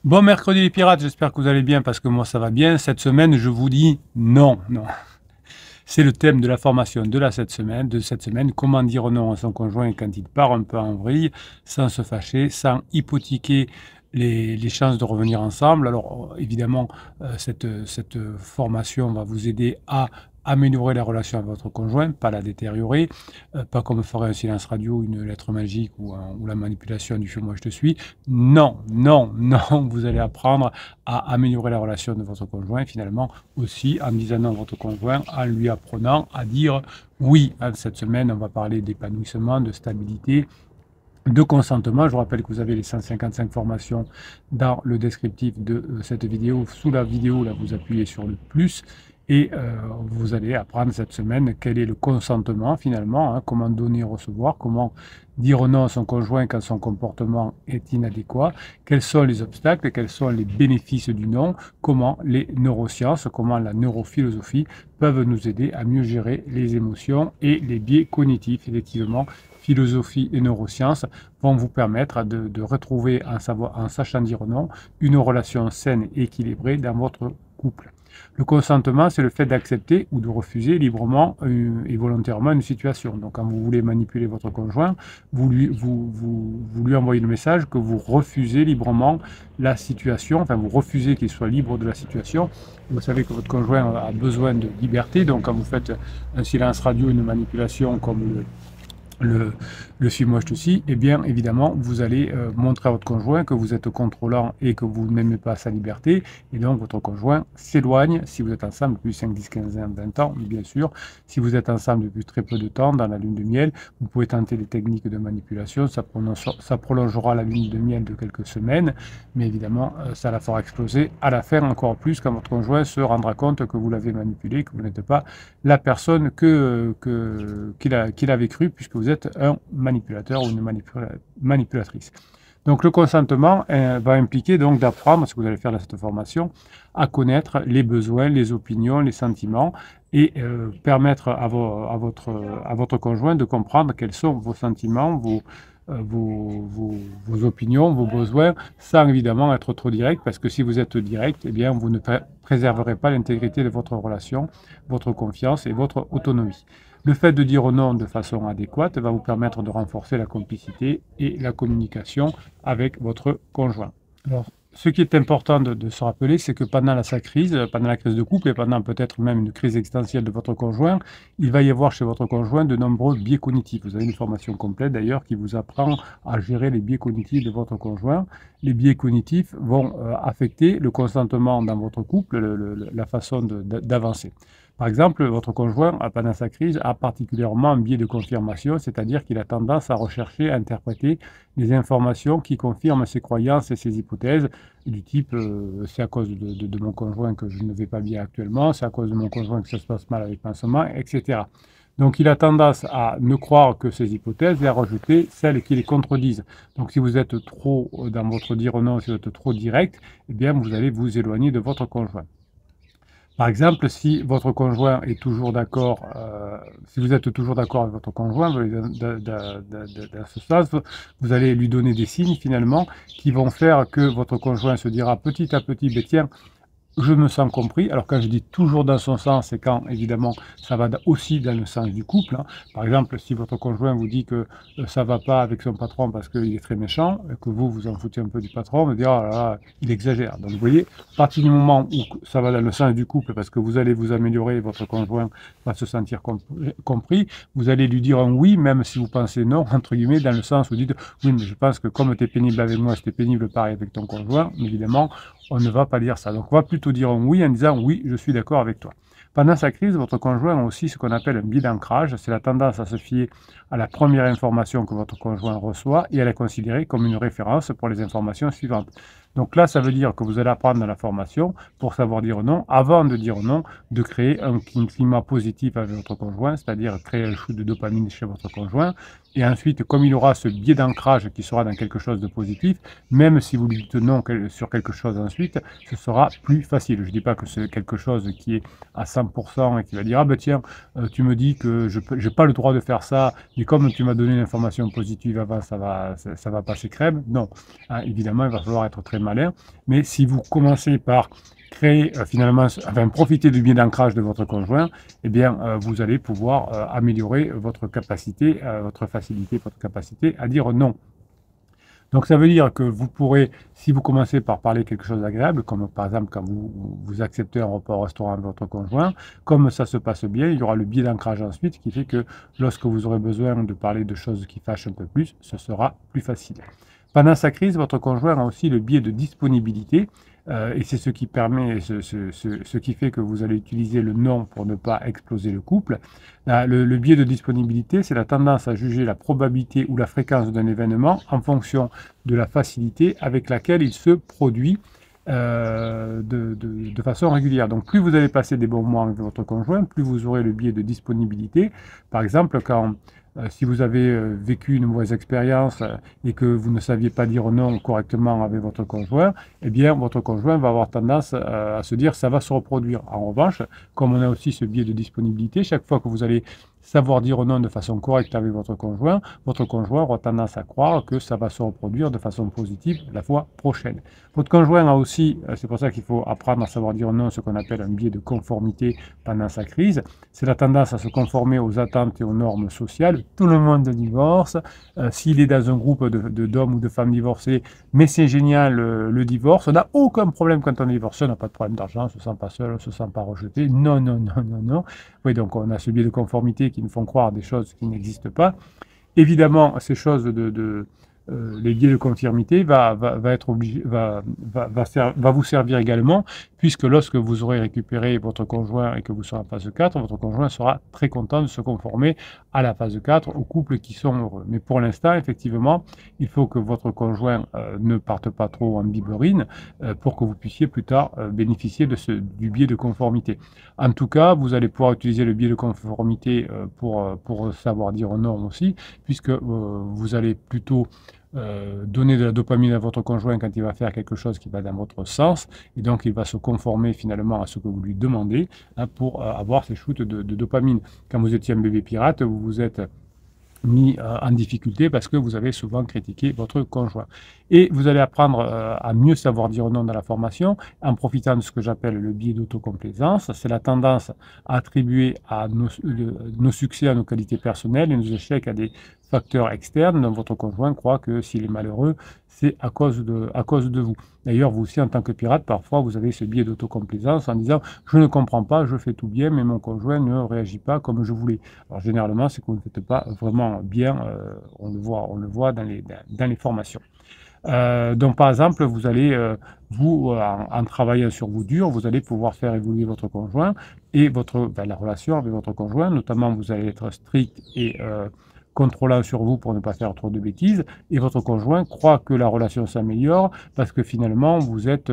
Bon mercredi les pirates, j'espère que vous allez bien parce que moi ça va bien. Cette semaine, je vous dis non, non. C'est le thème de la formation de cette semaine, comment dire non à son conjoint quand il part un peu en vrille, sans se fâcher, sans hypothéquer les chances de revenir ensemble. Alors évidemment, cette formation va vous aider à améliorer la relation avec votre conjoint, pas la détériorer, pas comme ferait un silence radio, une lettre magique ou la manipulation du feu moi je te suis. Non, non, non, vous allez apprendre à améliorer la relation de votre conjoint finalement aussi en disant non à votre conjoint, en lui apprenant à dire oui. Cette semaine, on va parler d'épanouissement, de stabilité, de consentement. Je vous rappelle que vous avez les 155 formations dans le descriptif de cette vidéo. Sous la vidéo, là, vous appuyez sur le plus et vous allez apprendre cette semaine quel est le consentement finalement, comment donner et recevoir, comment dire non à son conjoint quand son comportement est inadéquat, quels sont les obstacles, quels sont les bénéfices du non, comment les neurosciences, comment la neurophilosophie peuvent nous aider à mieux gérer les émotions et les biais cognitifs. Effectivement, philosophie et neurosciences vont vous permettre de retrouver, en sachant dire non, une relation saine et équilibrée dans votre couple. Le consentement, c'est le fait d'accepter ou de refuser librement et volontairement une situation. Donc, quand vous voulez manipuler votre conjoint, vous lui envoyez le message que vous refusez librement la situation, enfin, vous refusez qu'il soit libre de la situation. Vous savez que votre conjoint a besoin de liberté, donc quand vous faites un silence radio, une manipulation comme le, le film Moi je te suis, eh bien évidemment vous allez montrer à votre conjoint que vous êtes contrôlant et que vous n'aimez pas sa liberté, et donc votre conjoint s'éloigne si vous êtes ensemble depuis 5, 10, 15 ans, 20 ans, bien sûr. Si vous êtes ensemble depuis très peu de temps, dans la lune de miel, vous pouvez tenter des techniques de manipulation, ça prolongera la lune de miel de quelques semaines, mais évidemment ça la fera exploser à la fin encore plus quand votre conjoint se rendra compte que vous l'avez manipulé, que vous n'êtes pas la personne qu'il avait cru, puisque vous êtes un manipulateur ou une manipulatrice. Donc le consentement va impliquer donc d'apprendre, ce que vous allez faire dans cette formation, à connaître les besoins, les opinions, les sentiments et permettre à votre conjoint de comprendre quels sont vos sentiments, vos opinions, vos besoins, sans évidemment être trop direct, parce que si vous êtes direct, eh bien, vous ne préserverez pas l'intégrité de votre relation, votre confiance et votre autonomie. Le fait de dire non de façon adéquate va vous permettre de renforcer la complicité et la communication avec votre conjoint. Alors, ce qui est important de se rappeler, c'est que pendant la crise de couple et pendant peut-être même une crise existentielle de votre conjoint, il va y avoir chez votre conjoint de nombreux biais cognitifs. Vous avez une formation complète d'ailleurs qui vous apprend à gérer les biais cognitifs de votre conjoint. Les biais cognitifs vont affecter le consentement dans votre couple, la façon d'avancer. Par exemple, votre conjoint, pendant sa crise, a particulièrement un biais de confirmation, c'est-à-dire qu'il a tendance à rechercher, à interpréter des informations qui confirment ses croyances et ses hypothèses, du type c'est à cause de mon conjoint que je ne vais pas bien actuellement, c'est à cause de mon conjoint que ça se passe mal avec ma main, etc. Donc il a tendance à ne croire que ces hypothèses et à rejeter celles qui les contredisent. Donc si vous êtes trop dans votre dire non, si vous êtes trop direct, eh bien vous allez vous éloigner de votre conjoint. Par exemple, si votre conjoint est toujours d'accord, si vous êtes toujours d'accord avec votre conjoint, dans ce sens, vous allez lui donner des signes finalement qui vont faire que votre conjoint se dira petit à petit, ben tiens, je me sens compris. Alors quand je dis toujours dans son sens, c'est quand évidemment ça va aussi dans le sens du couple. Par exemple, si votre conjoint vous dit que ça va pas avec son patron parce qu'il est très méchant, et que vous vous en foutez un peu du patron, vous dire oh là là, il exagère. Donc vous voyez, à partir du moment où ça va dans le sens du couple, parce que vous allez vous améliorer, votre conjoint va se sentir compris, vous allez lui dire un oui, même si vous pensez non, entre guillemets, dans le sens où vous dites oui, mais je pense que comme tu es pénible avec moi, c'était pénible pareil avec ton conjoint, mais évidemment, on ne va pas dire ça. Donc on va plutôt dire un oui en disant oui, je suis d'accord avec toi. Pendant sa crise, votre conjoint a aussi ce qu'on appelle un biais d'ancrage, c'est la tendance à se fier à la première information que votre conjoint reçoit et à la considérer comme une référence pour les informations suivantes. Donc là, ça veut dire que vous allez apprendre dans la formation, pour savoir dire non, avant de dire non, de créer un climat positif avec votre conjoint, c'est-à-dire créer un shoot de dopamine chez votre conjoint. Et ensuite, comme il aura ce biais d'ancrage qui sera dans quelque chose de positif, même si vous lui dites non sur quelque chose ensuite, ce sera plus facile. Je ne dis pas que c'est quelque chose qui est à 100% et qui va dire ah ben tiens, tu me dis que je n'ai pas le droit de faire ça, mais comme tu m'as donné une information positive avant, ça va passer crème. Non, évidemment, il va falloir être très malin, mais si vous commencez par créer finalement, enfin profiter du biais d'ancrage de votre conjoint, eh bien vous allez pouvoir améliorer votre capacité, votre facilité, votre capacité à dire non. Donc ça veut dire que vous pourrez, si vous commencez par parler quelque chose d'agréable, comme par exemple quand vous acceptez un repas au restaurant avec votre conjoint, comme ça se passe bien, il y aura le biais d'ancrage ensuite qui fait que lorsque vous aurez besoin de parler de choses qui fâchent un peu plus, ce sera plus facile. Pendant sa crise, votre conjoint a aussi le biais de disponibilité. Et c'est ce qui permet, ce qui fait que vous allez utiliser le non pour ne pas exploser le couple. Le biais de disponibilité, c'est la tendance à juger la probabilité ou la fréquence d'un événement en fonction de la facilité avec laquelle il se produit de façon régulière. Donc plus vous allez passer des bons moments avec votre conjoint, plus vous aurez le biais de disponibilité. Par exemple, si vous avez vécu une mauvaise expérience et que vous ne saviez pas dire non correctement avec votre conjoint, eh bien votre conjoint va avoir tendance à se dire ça va se reproduire. En revanche, comme on a aussi ce biais de disponibilité, chaque fois que vous allez savoir dire non de façon correcte avec votre conjoint aura tendance à croire que ça va se reproduire de façon positive la fois prochaine. Votre conjoint a aussi, c'est pour ça qu'il faut apprendre à savoir dire non, ce qu'on appelle un biais de conformité pendant sa crise, c'est la tendance à se conformer aux attentes et aux normes sociales. Tout le monde divorce, s'il est dans un groupe d'hommes ou de femmes divorcés, mais c'est génial le divorce, on n'a aucun problème quand on est divorcé, on n'a pas de problème d'argent, on ne se sent pas seul, on ne se sent pas rejeté, non, non, non, non, non. Oui, donc on a ce biais de conformité qui nous font croire des choses qui n'existent pas. Évidemment, ces choses les biais de conformité va vous servir également, puisque lorsque vous aurez récupéré votre conjoint et que vous serez en phase 4, votre conjoint sera très content de se conformer à la phase 4, aux couples qui sont heureux. Mais pour l'instant, effectivement, il faut que votre conjoint ne parte pas trop en biberine pour que vous puissiez plus tard bénéficier du biais de conformité. En tout cas, vous allez pouvoir utiliser le biais de conformité pour savoir dire non aussi, puisque vous allez plutôt donner de la dopamine à votre conjoint quand il va faire quelque chose qui va dans votre sens, et donc il va se conformer finalement à ce que vous lui demandez pour avoir ces shoots de dopamine. Quand vous étiez un bébé pirate, vous vous êtes mis en difficulté parce que vous avez souvent critiqué votre conjoint. Et vous allez apprendre à mieux savoir dire non dans la formation en profitant de ce que j'appelle le biais d'autocomplaisance. C'est la tendance à attribuer à nos succès à nos qualités personnelles et nos échecs à des facteurs externes dont votre conjoint croit que s'il est malheureux, c'est à cause de vous. D'ailleurs, vous aussi, en tant que pirate, parfois, vous avez ce biais d'autocomplaisance en disant « je ne comprends pas, je fais tout bien, mais mon conjoint ne réagit pas comme je voulais ». Alors, généralement, c'est que vous ne faites pas vraiment bien, on le voit dans les formations. Donc, par exemple, vous allez, en travaillant sur vous dur, vous allez pouvoir faire évoluer votre conjoint et la relation avec votre conjoint. Notamment, vous allez être strict et contrôlant sur vous pour ne pas faire trop de bêtises, et votre conjoint croit que la relation s'améliore parce que finalement vous êtes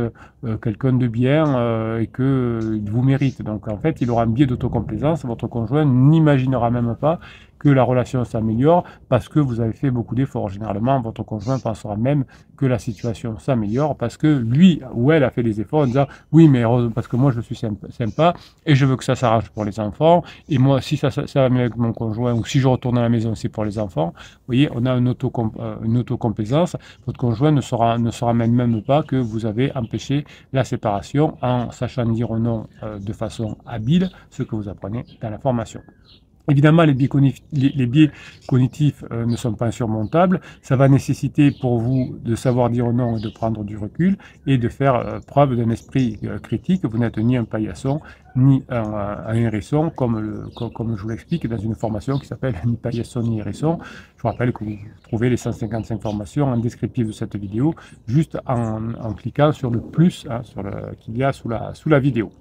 quelqu'un de bien et qu'il vous mérite. Donc en fait, il aura un biais d'autocomplaisance, votre conjoint n'imaginera même pas que la relation s'améliore parce que vous avez fait beaucoup d'efforts. Généralement, votre conjoint pensera même que la situation s'améliore parce que lui ou elle a fait des efforts en disant « oui, mais parce que moi je suis sympa et je veux que ça s'arrange pour les enfants, et moi si ça va mieux avec mon conjoint ou si je retourne à la maison c'est pour les enfants ». Vous voyez, on a une autocomplaisance. Votre conjoint ne saura même pas que vous avez empêché la séparation en sachant dire non de façon habile, ce que vous apprenez dans la formation. Évidemment, les biais cognitifs ne sont pas insurmontables. Ça va nécessiter pour vous de savoir dire non et de prendre du recul et de faire preuve d'un esprit critique. Vous n'êtes ni un paillasson, ni un hérisson, comme je vous l'explique dans une formation qui s'appelle « Ni paillasson, ni hérisson ». Je vous rappelle que vous trouvez les 155 formations en descriptif de cette vidéo, juste en cliquant sur le plus qu'il y a sous la vidéo.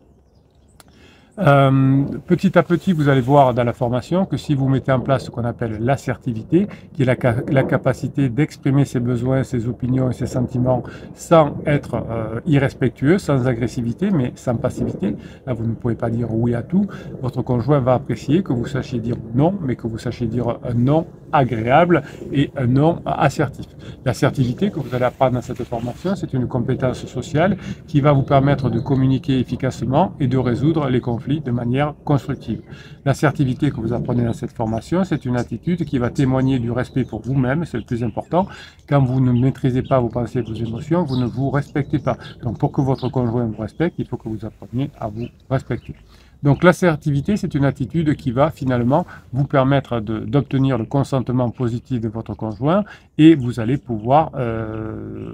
Petit à petit, vous allez voir dans la formation que si vous mettez en place ce qu'on appelle l'assertivité, qui est la capacité d'exprimer ses besoins, ses opinions et ses sentiments sans être irrespectueux, sans agressivité, mais sans passivité. Là, vous ne pouvez pas dire oui à tout. Votre conjoint va apprécier que vous sachiez dire non, mais que vous sachiez dire un non agréable et un non assertif. L'assertivité que vous allez apprendre dans cette formation, c'est une compétence sociale qui va vous permettre de communiquer efficacement et de résoudre les conflits de manière constructive. L'assertivité que vous apprenez dans cette formation, c'est une attitude qui va témoigner du respect pour vous-même, c'est le plus important. Quand vous ne maîtrisez pas vos pensées et vos émotions, vous ne vous respectez pas. Donc pour que votre conjoint vous respecte, il faut que vous appreniez à vous respecter. Donc l'assertivité, c'est une attitude qui va finalement vous permettre d'obtenir le consentement positif de votre conjoint et vous allez pouvoir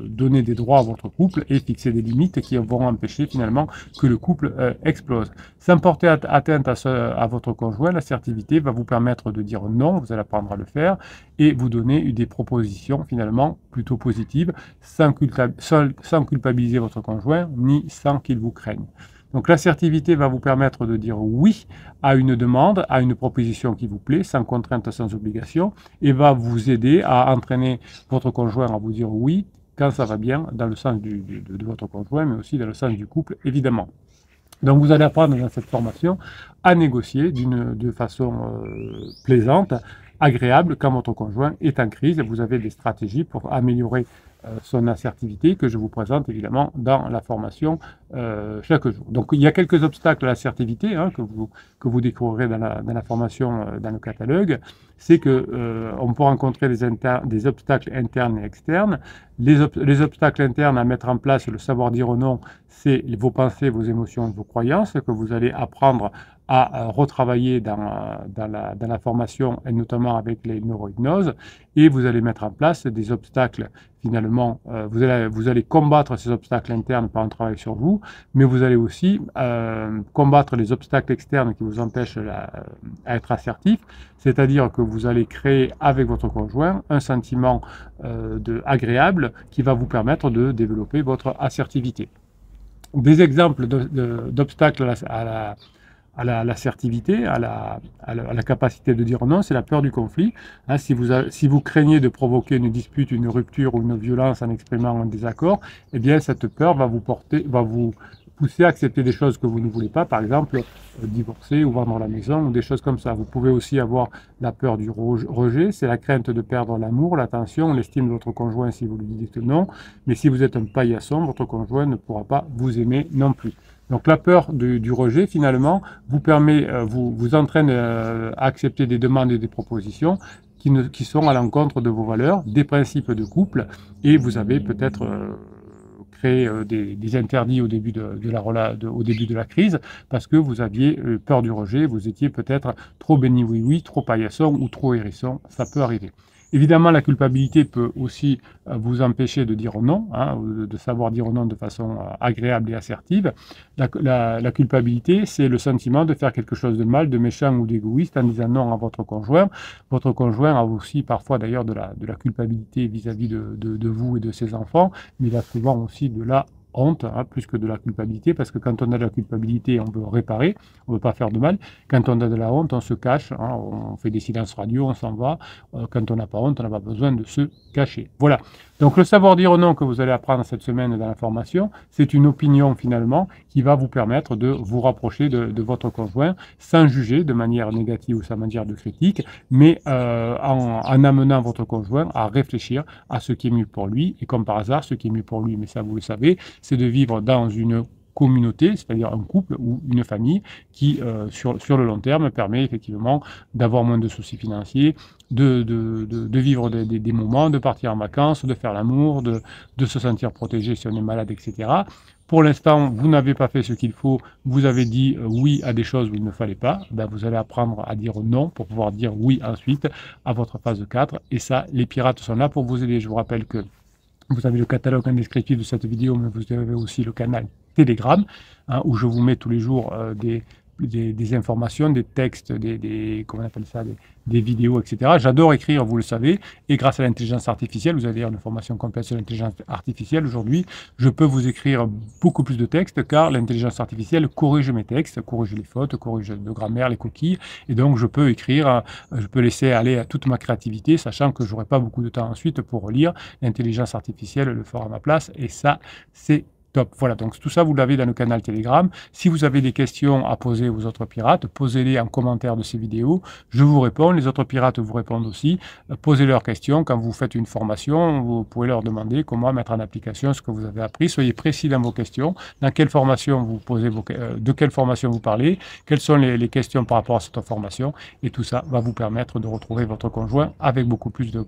donner des droits à votre couple et fixer des limites qui vont empêcher finalement que le couple explose. Sans porter atteinte à votre conjoint, l'assertivité va vous permettre de dire non, vous allez apprendre à le faire et vous donner des propositions finalement plutôt positives sans culpabiliser votre conjoint ni sans qu'il vous craigne. Donc l'assertivité va vous permettre de dire oui à une demande, à une proposition qui vous plaît, sans contrainte, sans obligation, et va vous aider à entraîner votre conjoint à vous dire oui quand ça va bien, dans le sens de votre conjoint, mais aussi dans le sens du couple, évidemment. Donc vous allez apprendre dans cette formation à négocier de façon plaisante, agréable quand votre conjoint est en crise. Vous avez des stratégies pour améliorer son assertivité que je vous présente évidemment dans la formation chaque jour. Donc il y a quelques obstacles à l'assertivité que vous découvrirez dans la formation, dans le catalogue. C'est qu'on peut rencontrer des obstacles internes et externes. Les obstacles internes à mettre en place, le savoir dire non, c'est vos pensées, vos émotions, vos croyances que vous allez apprendre à retravailler dans la formation et notamment avec les neurohypnoses, et vous allez mettre en place des obstacles finalement, vous allez combattre ces obstacles internes par un travail sur vous, mais vous allez aussi combattre les obstacles externes qui vous empêchent à être assertif, c'est-à-dire que vous allez créer avec votre conjoint un sentiment agréable qui va vous permettre de développer votre assertivité. Des exemples d'obstacles à l'assertivité, à la capacité de dire non, c'est la peur du conflit. Hein, si vous craignez de provoquer une dispute, une rupture ou une violence en exprimant un désaccord, eh bien cette peur va vous pousser à accepter des choses que vous ne voulez pas, par exemple divorcer ou vendre la maison ou des choses comme ça. Vous pouvez aussi avoir la peur du rejet, c'est la crainte de perdre l'amour, l'attention, l'estime de votre conjoint si vous lui dites non, mais si vous êtes un paillasson, votre conjoint ne pourra pas vous aimer non plus. Donc la peur du rejet, finalement, vous entraîne à accepter des demandes et des propositions qui sont à l'encontre de vos valeurs, des principes de couple, et vous avez peut-être créé des interdits au début au début de la crise, parce que vous aviez peur du rejet, vous étiez peut-être trop béni oui-oui, trop paillasson ou trop hérisson, ça peut arriver. Évidemment, la culpabilité peut aussi vous empêcher de dire non, de savoir dire non de façon agréable et assertive. La culpabilité, c'est le sentiment de faire quelque chose de mal, de méchant ou d'égoïste en disant non à votre conjoint. Votre conjoint a aussi parfois d'ailleurs de la culpabilité vis-à-vis de vous et de ses enfants, mais il a souvent aussi de la honte, plus que de la culpabilité, parce que quand on a de la culpabilité, on veut réparer, on ne veut pas faire de mal. Quand on a de la honte, on se cache, on fait des silences radio, on s'en va. Quand on n'a pas honte, on n'a pas besoin de se cacher. Voilà. Donc le savoir dire non que vous allez apprendre cette semaine dans la formation, c'est une opinion finalement qui va vous permettre de vous rapprocher de votre conjoint sans juger de manière négative ou sans manière de critique, mais en amenant votre conjoint à réfléchir à ce qui est mieux pour lui. Et comme par hasard, ce qui est mieux pour lui, mais ça vous le savez, c'est de vivre dans une communauté, c'est-à-dire un couple ou une famille qui, sur le long terme, permet effectivement d'avoir moins de soucis financiers, de vivre des moments, de partir en vacances, de faire l'amour, de se sentir protégé si on est malade, etc. Pour l'instant, vous n'avez pas fait ce qu'il faut, vous avez dit oui à des choses où il ne fallait pas, ben vous allez apprendre à dire non pour pouvoir dire oui ensuite à votre phase 4. Et ça, les pirates sont là pour vous aider. Je vous rappelle que vous avez le catalogue en descriptif de cette vidéo, mais vous avez aussi le canal Telegram, où je vous mets tous les jours des informations, des textes, comment on appelle ça, des vidéos, etc. J'adore écrire, vous le savez, et grâce à l'intelligence artificielle, vous avez d'ailleurs une formation complète sur l'intelligence artificielle aujourd'hui, je peux vous écrire beaucoup plus de textes, car l'intelligence artificielle corrige mes textes, corrige les fautes, corrige de grammaire, les coquilles, et donc je peux écrire, je peux laisser aller à toute ma créativité, sachant que j'aurai pas beaucoup de temps ensuite pour relire, l'intelligence artificielle le fera à ma place, et ça, c'est Top, voilà, donc tout ça, vous l'avez dans le canal Telegram. Si vous avez des questions à poser aux autres pirates, posez-les en commentaire de ces vidéos. Je vous réponds, les autres pirates vous répondent aussi. Posez leurs questions. Quand vous faites une formation, vous pouvez leur demander comment mettre en application ce que vous avez appris. Soyez précis dans vos questions. Dans quelle formation vous posez de quelle formation vous parlez, quelles sont les questions par rapport à cette formation. Et tout ça va vous permettre de retrouver votre conjoint avec beaucoup plus de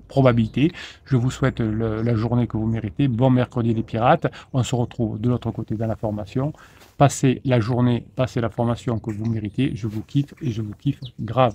probabilité. Je vous souhaite la journée que vous méritez. Bon mercredi les pirates. On se retrouve de l'autre côté dans la formation. Passez la journée, passez la formation que vous méritez. Je vous kiffe et je vous kiffe grave.